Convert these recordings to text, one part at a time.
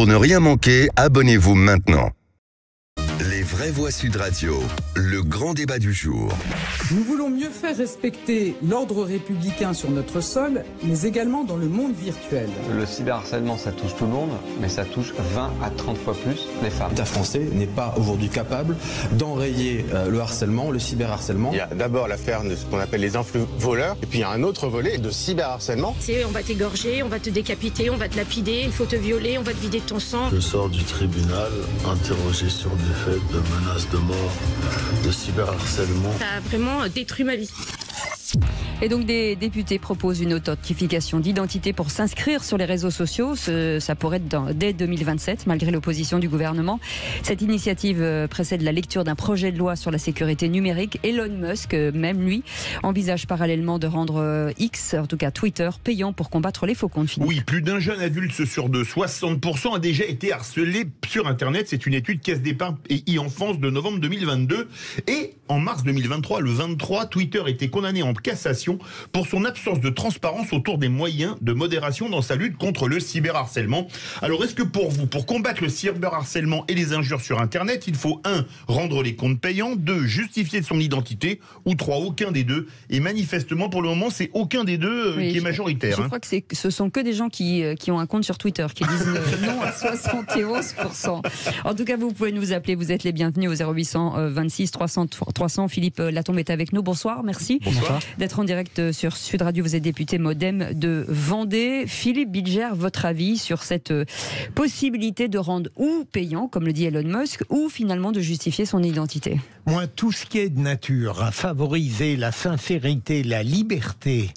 Pour ne rien manquer, abonnez-vous maintenant. Les vraies voix Sud Radio, le grand débat du jour. Nous voulons mieux faire respecter l'ordre républicain sur notre sol, mais également dans le monde virtuel. Le cyberharcèlement, ça touche tout le monde, mais ça touche 20 à 30 fois plus les femmes. L'État français n'est pas aujourd'hui capable d'enrayer le harcèlement, le cyberharcèlement. Il y a d'abord l'affaire de ce qu'on appelle les influx voleurs, et puis il y a un autre volet de cyberharcèlement. On va t'égorger, on va te décapiter, on va te lapider, il faut te violer, on va te vider de ton sang. Je sors du tribunal, interrogé sur des faits de menaces de mort, de cyberharcèlement. Ça a vraiment détruit ma vie. Et donc des députés proposent une authentification d'identité pour s'inscrire sur les réseaux sociaux. Ça pourrait être dès 2027, malgré l'opposition du gouvernement. Cette initiative précède la lecture d'un projet de loi sur la sécurité numérique. Elon Musk, même lui, envisage parallèlement de rendre X, en tout cas Twitter, payant pour combattre les faux comptes. Oui, plus d'un jeune adulte sur deux, 60%, a déjà été harcelé sur Internet. C'est une étude Caisse d'épargne et e-enfance de novembre 2022. Et en mars 2023, le 23, Twitter était condamné en cassation pour son absence de transparence autour des moyens de modération dans sa lutte contre le cyberharcèlement. Alors, est-ce que pour vous, pour combattre le cyberharcèlement et les injures sur Internet, il faut 1. Rendre les comptes payants, 2. Justifier de son identité, ou 3. Aucun des deux. Et manifestement, pour le moment, c'est aucun des deux qui est majoritaire. Je crois que ce sont que des gens qui ont un compte sur Twitter qui disent non à 71%. En tout cas, vous pouvez nous appeler. Vous êtes les bienvenus au 0800 26 300 300. Philippe Latombe est avec nous. Bonsoir, merci. Bonsoir. D'être en direct sur Sud Radio. Vous êtes député Modem de Vendée. Philippe Bilger, votre avis sur cette possibilité de rendre ou payant, comme le dit Elon Musk, ou finalement de justifier son identité? Moi, tout ce qui est de nature à favoriser la sincérité, la liberté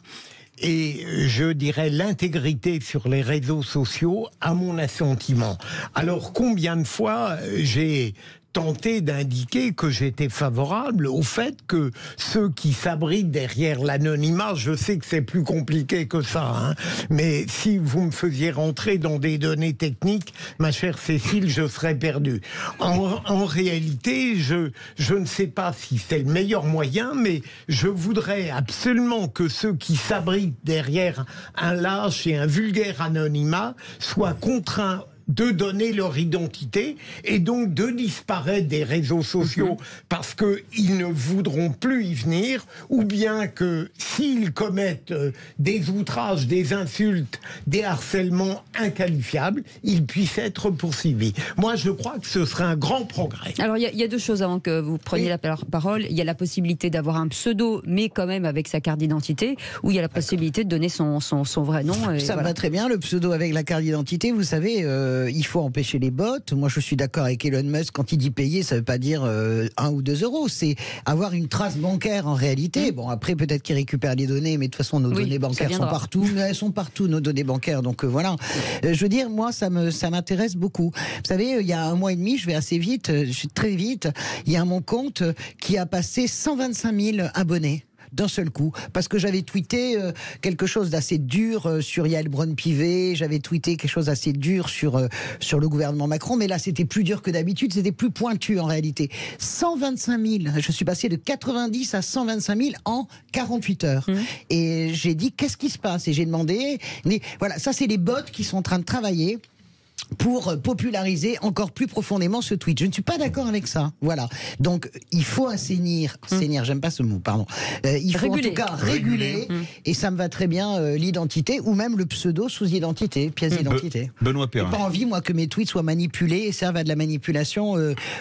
et je dirais l'intégrité sur les réseaux sociaux, à mon assentiment. Alors combien de fois j'ai tenté d'indiquer que j'étais favorable au fait que ceux qui s'abritent derrière l'anonymat, je sais que c'est plus compliqué que ça, mais si vous me faisiez rentrer dans des données techniques, ma chère Cécile, je serais perdu. En réalité, je ne sais pas si c'est le meilleur moyen, mais je voudrais absolument que ceux qui s'abritent derrière un lâche et un vulgaire anonymat soient contraints de donner leur identité et donc de disparaître des réseaux sociaux parce qu'ils ne voudront plus y venir, ou bien que s'ils commettent des outrages, des insultes, des harcèlements inqualifiables, ils puissent être poursuivis. Moi, je crois que ce serait un grand progrès. Alors, il y a deux choses avant que vous preniez la parole. Il y a la possibilité d'avoir un pseudo, mais quand même avec sa carte d'identité, ou il y a la possibilité de donner son vrai nom. Et ça va très bien, le pseudo avec la carte d'identité, vous savez... il faut empêcher les bots. Moi, je suis d'accord avec Elon Musk. Quand il dit payer, ça ne veut pas dire 1 ou 2 euros. C'est avoir une trace bancaire en réalité. Bon, après, peut-être qu'il récupère les données, mais de toute façon, nos données bancaires sont partout. Elles sont partout, nos données bancaires. Donc voilà. Je veux dire, moi, ça m'intéresse beaucoup. Vous savez, il y a 1 mois et demi, je vais assez vite, je suis très vite. Il y a mon compte qui a passé 125 000 abonnés. D'un seul coup, parce que j'avais tweeté quelque chose d'assez dur sur Yael Braun-Pivet, j'avais tweeté quelque chose d'assez dur sur le gouvernement Macron, mais là c'était plus dur que d'habitude, c'était plus pointu en réalité. 125 000, je suis passé de 90 à 125 000 en 48 heures. Et j'ai dit, qu'est-ce qui se passe? Et j'ai demandé, mais voilà, ça c'est les bots qui sont en train de travailler pour populariser encore plus profondément ce tweet. Je ne suis pas d'accord avec ça. Voilà. Donc, il faut assainir, j'aime pas ce mot, pardon. Il faut en tout cas réguler, et ça me va très bien l'identité, ou même le pseudo sous identité, pièce d'identité. Benoît Perrin. J'ai pas envie, moi, que mes tweets soient manipulés et servent à de la manipulation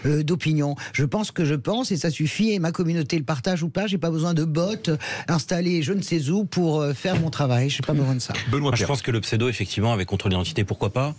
d'opinion. Je pense que je pense, et ça suffit, et ma communauté le partage ou pas, j'ai pas besoin de bots installés je ne sais où pour faire mon travail. J'ai pas besoin de ça. Benoît Perrin. Je pense que le pseudo, effectivement, avec contrôle d'identité, pourquoi pas.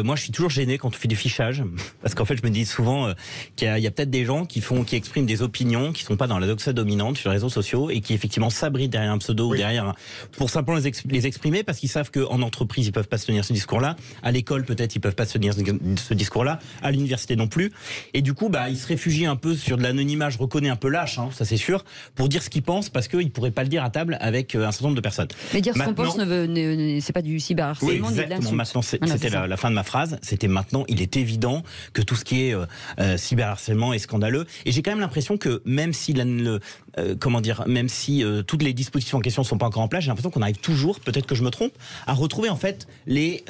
Moi, je suis toujours gêné quand on fait du fichage, parce qu'en fait, je me dis souvent qu'il y a peut-être des gens qui expriment des opinions qui sont pas dans la doxa dominante sur les réseaux sociaux et qui effectivement s'abritent derrière un pseudo ou derrière pour simplement les exprimer, parce qu'ils savent qu'en entreprise ils peuvent pas se tenir ce discours-là, à l'école peut-être ils peuvent pas se tenir ce discours-là, à l'université non plus, et du coup ils se réfugient un peu sur de l'anonymat, je reconnais un peu lâche, ça c'est sûr, pour dire ce qu'ils pensent, parce qu'ils pourraient pas le dire à table avec un certain nombre de personnes. Mais dire ce qu'on pense, c'est pas du cyberharcèlement, ni de l'insulte. Maintenant, c'était la fin de ma phrase. C'était maintenant, il est évident que tout ce qui est cyberharcèlement est scandaleux. Et j'ai quand même l'impression que même si comment dire, même si toutes les dispositions en question ne sont pas encore en place, j'ai l'impression qu'on arrive toujours, peut-être que je me trompe, à retrouver en fait les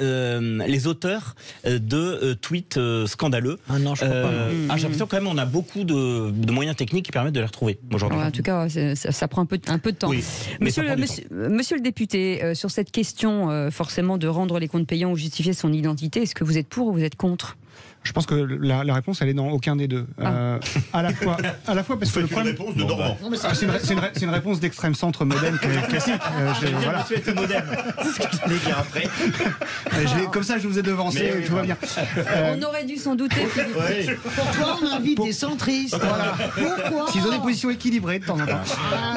auteurs de tweets scandaleux. Ah non, je crois pas. J'ai l'impression quand même on a beaucoup de moyens techniques qui permettent de les retrouver aujourd'hui. Ouais, en tout cas, ça prend un peu de temps. Oui, monsieur le député, sur cette question forcément de rendre les comptes payants ou justifier son identité, est-ce que vous êtes pour ou vous êtes contre ? Je pense que la réponse, elle est dans aucun des deux. À la fois parce que le problème. Réponse de Normand. C'est une réponse d'extrême centre moderne classique. Voilà. Comme ça, je vous ai devancé, tout va bien. On aurait dû s'en douter, Philippe. Pourquoi on invite des centristes? Voilà. Pourquoi? S'ils ont des positions équilibrées de temps en temps.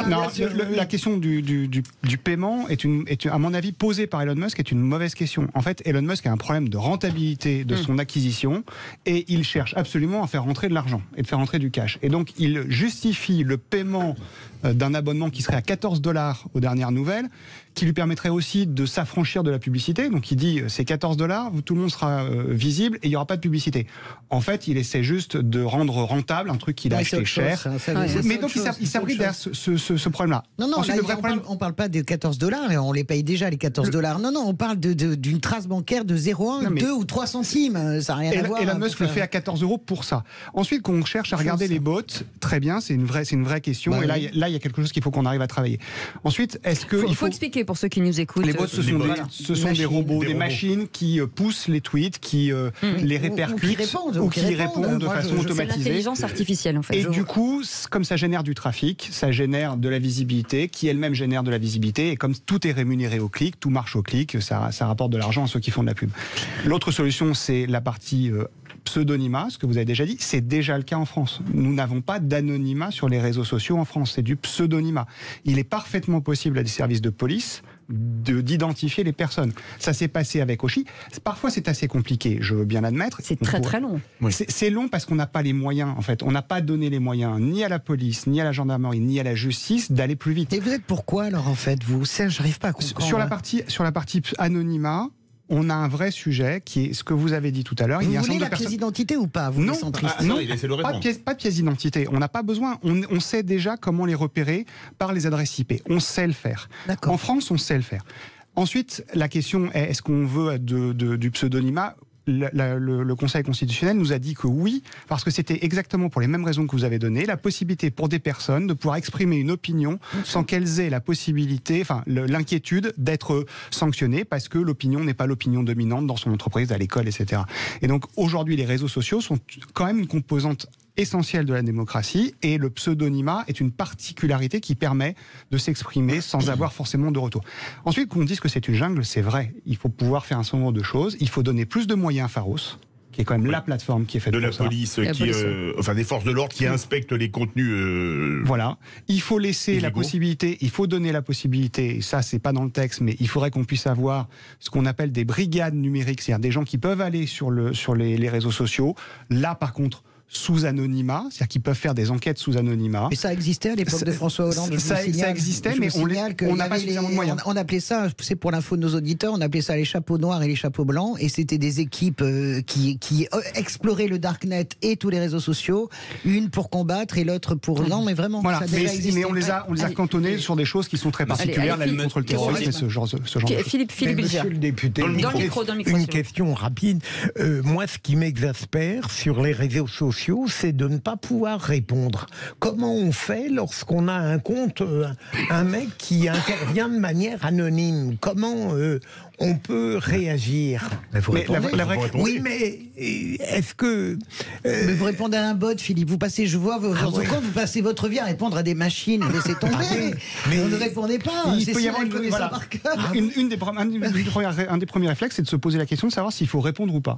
Non, la question du paiement est, à mon avis, posée par Elon Musk, est une mauvaise question. En fait, Elon Musk a un problème de rentabilité de son acquisition. Et il cherche absolument à faire rentrer de l'argent et de faire rentrer du cash. Et donc, il justifie le paiement d'un abonnement qui serait à $14 aux dernières nouvelles, qui lui permettrait aussi de s'affranchir de la publicité. Donc il dit c'est $14, tout le monde sera visible et il n'y aura pas de publicité. En fait, il essaie juste de rendre rentable un truc qu'il a acheté cher. Mais donc il s'abrite derrière ce problème-là. Non, ensuite, là, on parle pas des $14, on les paye déjà les $14. Non, on parle d'une trace bancaire de 0,1, 2 ou 3 centimes. Ça n'a rien à voir. Elon Musk le fait à €14 pour ça. Ensuite, quand on cherche à regarder les bots, très bien, c'est une vraie question. Et là, il y a quelque chose qu'il faut qu'on arrive à travailler. Ensuite, est-ce que il faut expliquer pour ceux qui nous écoutent. Les bots, ce sont des robots, des machines qui poussent les tweets, qui les répercutent ou qui répondent de façon automatisée. C'est l'intelligence artificielle, en fait. Et du coup, comme ça génère du trafic, ça génère de la visibilité, qui elle-même génère de la visibilité. Et comme tout est rémunéré au clic, tout marche au clic, ça rapporte de l'argent à ceux qui font de la pub. L'autre solution, c'est la partie pseudonymat, ce que vous avez déjà dit, c'est déjà le cas en France. Nous n'avons pas d'anonymat sur les réseaux sociaux en France, c'est du pseudonymat. Il est parfaitement possible à des services de police d'identifier les personnes. Ça s'est passé avec Oshi. Parfois, c'est assez compliqué, je veux bien l'admettre. C'est très long. Oui. C'est long parce qu'on n'a pas les moyens, en fait. On n'a pas donné les moyens ni à la police, ni à la gendarmerie, ni à la justice d'aller plus vite. Et vous êtes pourquoi, alors, en fait, vous? Ça, j'arrive pas à comprendre. Sur la partie anonymat, on a un vrai sujet qui est ce que vous avez dit tout à l'heure. Vous voulez la pièce d'identité ou pas, vous, non, les centristes? non, pas de pièce d'identité. On n'a pas besoin. On sait déjà comment les repérer par les adresses IP. On sait le faire. En France, on sait le faire. Ensuite, la question est, est-ce qu'on veut du pseudonymat? Le Conseil constitutionnel nous a dit que oui, parce que c'était exactement pour les mêmes raisons que vous avez données, la possibilité pour des personnes de pouvoir exprimer une opinion sans qu'elles aient la possibilité, l'inquiétude d'être sanctionnées parce que l'opinion n'est pas l'opinion dominante dans son entreprise, à l'école, etc. Et donc aujourd'hui, les réseaux sociaux sont quand même une composante essentielle de la démocratie et le pseudonymat est une particularité qui permet de s'exprimer sans avoir forcément de retour. Ensuite, qu'on dise que c'est une jungle, c'est vrai. Il faut pouvoir faire un certain nombre de choses. Il faut donner plus de moyens à Pharos, qui est quand même la plateforme qui est faite de pour la ça. police, des forces de l'ordre qui inspectent les contenus. Voilà. Il faut laisser illégaux. La possibilité, il faut donner la possibilité, et ça c'est pas dans le texte, mais il faudrait qu'on puisse avoir ce qu'on appelle des brigades numériques, c'est-à-dire des gens qui peuvent aller sur les réseaux sociaux. Là, par contre, sous anonymat, c'est-à-dire qu'ils peuvent faire des enquêtes sous anonymat. Mais ça existait à l'époque de François Hollande. Ça existait, mais on n'a pas suffisamment de moyens. On appelait ça, c'est pour l'info de nos auditeurs, on appelait ça les chapeaux noirs et les chapeaux blancs, et c'était des équipes qui exploraient le darknet et tous les réseaux sociaux, une pour combattre et l'autre pour... Non, mais vraiment, voilà. Ça a déjà existé. Mais on les a cantonnés sur des choses qui sont très particulières, la lutte contre le terrorisme et ce genre de choses. Philippe Monsieur le député, une question rapide. Moi, ce qui m'exaspère sur les réseaux sociaux, c'est de ne pas pouvoir répondre. Comment on fait lorsqu'on a un compte, un mec qui intervient de manière anonyme? Comment on peut réagir? Oui, mais est-ce que... Mais vous répondez à un bot, Philippe. Vous passez, je vois, vous passez votre vie à répondre à des machines. Laissez tomber. Mais vous ne répondez pas. Il peut y avoir un des premiers réflexes, c'est de se poser la question de savoir s'il faut répondre ou pas.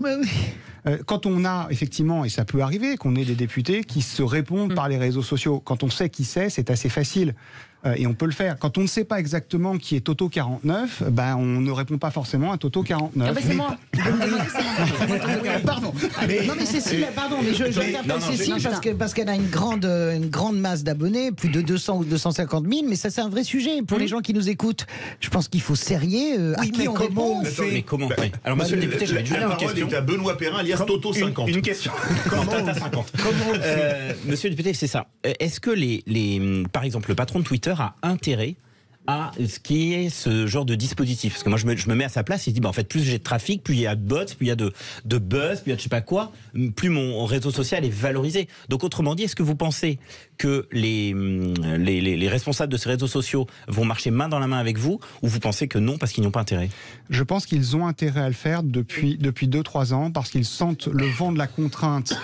Quand on a, effectivement, et ça peut arriver, qu'on ait des députés qui se répondent par les réseaux sociaux, quand on sait qui c'est assez facile. Et on peut le faire. Quand on ne sait pas exactement qui est Toto 49, on ne répond pas forcément à Toto 49. C'est moi. Pardon. Non mais Cécile, pardon, mais j'interpelle Cécile parce qu'elle a une grande masse d'abonnés, plus de 200 ou 250 000, mais ça c'est un vrai sujet pour les gens qui nous écoutent. Je pense qu'il faut sérieux. À qui on répond? Mais comment Alors, monsieur le député, j'avais la parole est à Benoît Perrin, alias Toto 50. Une question. Monsieur le député, c'est ça. Est-ce que par exemple, le patron de Twitter a intérêt à ce qui est ce genre de dispositif? Parce que moi, je me mets à sa place et je dis, en fait, plus j'ai de trafic, plus il y a de bots, plus il y a de buzz, plus il y a de je sais pas quoi, plus mon réseau social est valorisé. Donc, autrement dit, est-ce que vous pensez que les responsables de ces réseaux sociaux vont marcher main dans la main avec vous, ou vous pensez que non, parce qu'ils n'ont pas intérêt? Je pense qu'ils ont intérêt à le faire depuis 2-3 ans, parce qu'ils sentent le vent de la contrainte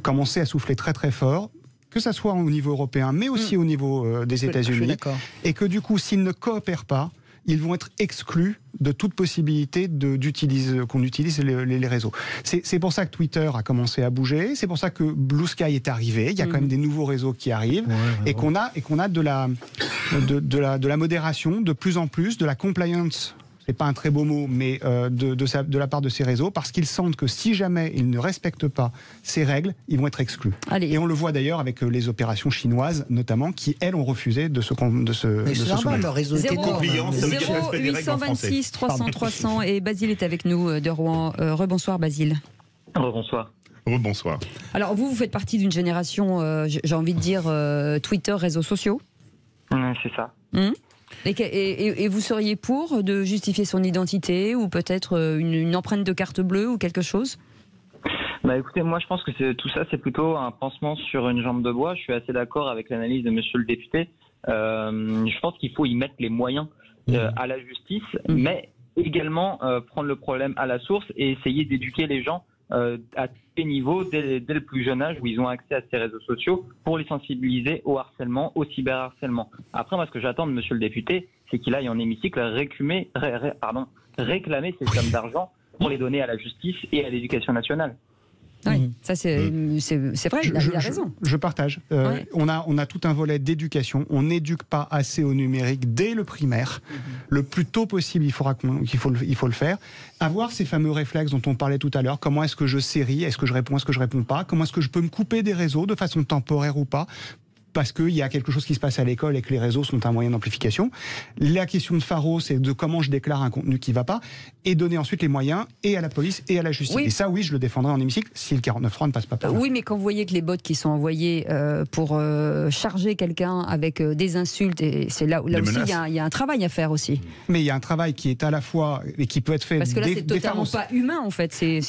commencer à souffler très très fort, que ça soit au niveau européen, mais aussi au niveau des États-Unis, et que du coup, s'ils ne coopèrent pas, ils vont être exclus de toute possibilité qu'on utilise les réseaux. C'est pour ça que Twitter a commencé à bouger, c'est pour ça que Blue Sky est arrivé, il y a quand même des nouveaux réseaux qui arrivent, et qu'on a de la modération de plus en plus, de la compliance. C'est pas un très beau mot, mais de la part de ces réseaux, parce qu'ils sentent que si jamais ils ne respectent pas ces règles, ils vont être exclus. Allez. Et on le voit d'ailleurs avec les opérations chinoises, notamment, qui elles ont refusé de se soumettre. Leur réseau est énorme. 0826 300 300 et Basile est avec nous de Rouen. Rebonsoir Basile. Rebonsoir. Rebonsoir. Alors vous faites partie d'une génération, j'ai envie de dire Twitter, réseaux sociaux. C'est ça. Et vous seriez pour de justifier son identité ou peut-être une empreinte de carte bleue ou quelque chose? Écoutez, moi je pense que tout ça c'est plutôt un pansement sur une jambe de bois. Je suis assez d'accord avec l'analyse de monsieur le député. Je pense qu'il faut y mettre les moyens à la justice, mais également prendre le problème à la source et essayer d'éduquer les gens à tous les niveaux, dès le plus jeune âge où ils ont accès à ces réseaux sociaux, pour les sensibiliser au harcèlement, au cyberharcèlement. Après, moi, ce que j'attends de monsieur le député, c'est qu'il aille en hémicycle réclamer ces sommes d'argent pour les donner à la justice et à l'éducation nationale. Oui, ça c'est vrai, il a raison. Je partage. On a tout un volet d'éducation. On n'éduque pas assez au numérique dès le primaire. Le plus tôt possible, il faut le faire. Avoir ces fameux réflexes dont on parlait tout à l'heure. Comment est-ce que je série? Est-ce que je réponds? Est-ce que je réponds pas? Comment est-ce que je peux me couper des réseaux de façon temporaire ou pas? Parce qu'il y a quelque chose qui se passe à l'école et que les réseaux sont un moyen d'amplification. La question de Pharos, c'est de comment je déclare un contenu qui ne va pas, et donner ensuite les moyens et à la police et à la justice. Et ça, oui, je le défendrai en hémicycle si le 49.3 ne passe pas par là. Oui, mais quand vous voyez que les bots qui sont envoyés pour charger quelqu'un avec des insultes, et c'est là aussi il y a un travail à faire aussi. Mais il y a un travail qui est à la fois et qui peut être fait. Parce que là, c'est totalement pas humain en fait. Ce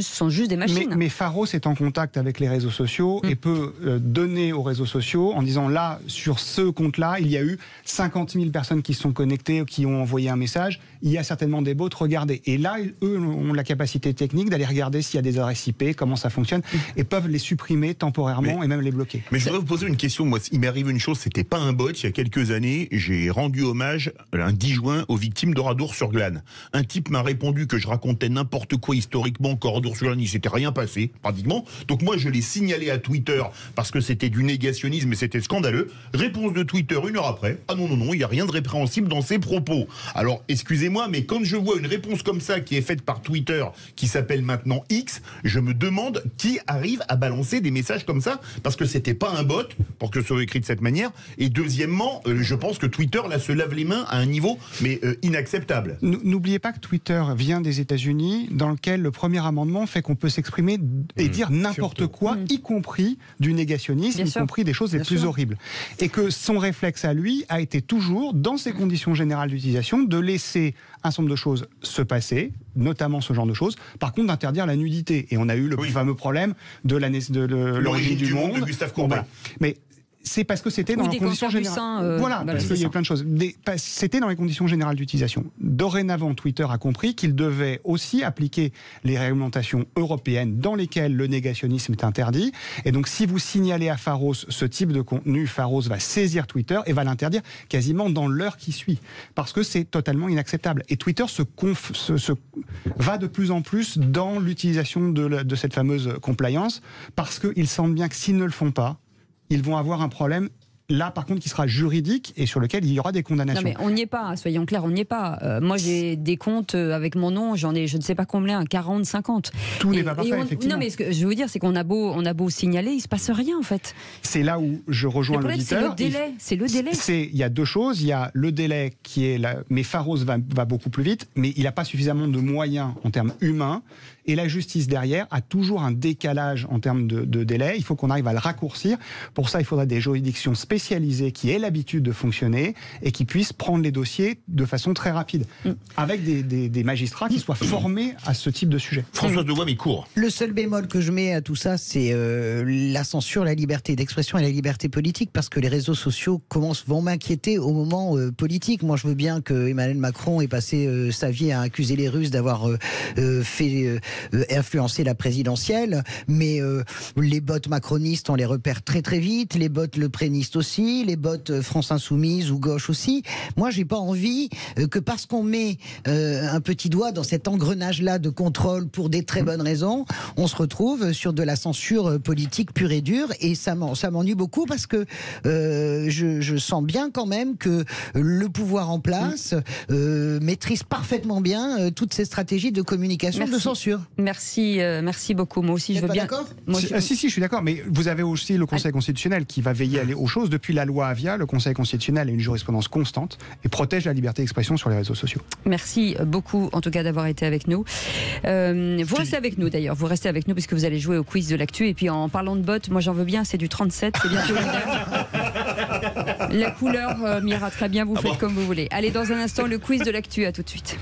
sont juste des machines. Mais Pharos est en contact avec les réseaux sociaux et peut donner aux réseaux sociaux en disant là, sur ce compte-là, il y a eu 50 000 personnes qui se sont connectées, qui ont envoyé un message. Il y a certainement des bots, regardez. Et là, eux ont la capacité technique d'aller regarder s'il y a des adresses IP, comment ça fonctionne, et peuvent les supprimer temporairement et même les bloquer. Mais je voudrais vous poser une question. Moi, il m'est arrivé une chose, c'était pas un bot. Il y a quelques années, j'ai rendu hommage un 10 juin aux victimes d'Oradour-sur-Glane. Un type m'a répondu que je racontais n'importe quoi historiquement, qu'Oradour-sur-Glane, il s'était rien passé, pratiquement. Donc moi, je l'ai signalé à Twitter parce que c'était du négationnisme et c'était scandaleux. Réponse de Twitter 1 heure après. Ah non, il n'y a rien de répréhensible dans ses propos. Alors, excusez-moi, mais quand je vois une réponse comme ça qui est faite par Twitter, qui s'appelle maintenant X, je me demande qui arrive à balancer des messages comme ça, parce que c'était pas un bot, pour que ce soit écrit de cette manière. Et deuxièmement, je pense que Twitter, là, se lave les mains à un niveau, mais inacceptable. N'oubliez pas que Twitter vient des États-Unis, dans lequel le premier amendement fait qu'on peut s'exprimer et dire n'importe quoi, y compris du négationnisme, y compris des choses les plus horribles. Et que son réflexe à lui a été toujours, dans ses conditions générales d'utilisation, de laisser un certain nombre de choses se passer, notamment ce genre de choses, par contre d'interdire la nudité. Et on a eu le fameux problème de l'origine du monde de Gustave Courbet. Mais c'est parce que c'était dans les conditions générales. Parce qu'il y a eu plein de choses. C'était dans les conditions générales d'utilisation. Dorénavant, Twitter a compris qu'il devait aussi appliquer les réglementations européennes dans lesquelles le négationnisme est interdit. Et donc, si vous signalez à Pharos ce type de contenu, Pharos va saisir Twitter et va l'interdire quasiment dans l'heure qui suit. Parce que c'est totalement inacceptable. Et Twitter va de plus en plus dans l'utilisation de cette fameuse compliance, parce qu'ils sentent bien que s'ils ne le font pas, ils vont avoir un problème là par contre qui sera juridique et sur lequel il y aura des condamnations. Non mais on n'y est pas, soyons clairs, on n'y est pas. Moi j'ai des comptes avec mon nom, j'en ai je ne sais pas combien, 40, 50. Tout n'est pas parfait, effectivement. Non mais ce que je veux dire c'est qu'on a beau signaler, il ne se passe rien en fait. C'est là où je rejoins l'auditeur. C'est le délai. Il y a deux choses, il y a le délai qui est là, mais Pharos va beaucoup plus vite, mais il n'a pas suffisamment de moyens en termes humains. Et la justice derrière a toujours un décalage en termes de délai. Il faut qu'on arrive à le raccourcir. Pour ça, il faudra des juridictions spécialisées qui aient l'habitude de fonctionner et qui puissent prendre les dossiers de façon très rapide, avec des magistrats qui soient formés à ce type de sujet. Françoise de Wamicourt. Le seul bémol que je mets à tout ça, c'est la censure, la liberté d'expression et la liberté politique, parce que les réseaux sociaux vont m'inquiéter au moment politique. Moi, je veux bien que Emmanuel Macron ait passé sa vie à accuser les Russes d'avoir fait influencer la présidentielle, mais les bots macronistes, on les repère très très vite, les bots leprénistes aussi, les bots France Insoumise ou gauche aussi. Moi, j'ai pas envie que parce qu'on met un petit doigt dans cet engrenage-là de contrôle pour des très bonnes raisons, on se retrouve sur de la censure politique pure et dure, et ça m'ennuie beaucoup parce que je sens bien quand même que le pouvoir en place maîtrise parfaitement bien toutes ces stratégies de communication, de censure. Merci beaucoup. Moi aussi, je veux bien. D'accord ? Si, je suis d'accord, mais vous avez aussi le Conseil constitutionnel qui va veiller aux choses. Depuis la loi Avia, le Conseil constitutionnel a une jurisprudence constante et protège la liberté d'expression sur les réseaux sociaux. Merci beaucoup, en tout cas, d'avoir été avec nous. Vous restez avec nous, d'ailleurs. Vous restez avec nous puisque vous allez jouer au quiz de l'actu. Et puis, en parlant de bottes, moi, j'en veux bien. C'est du 37. C'est bientôt l'hiver. La couleur m'ira très bien. Vous faites comme vous voulez. Allez, dans un instant, le quiz de l'actu. À tout de suite.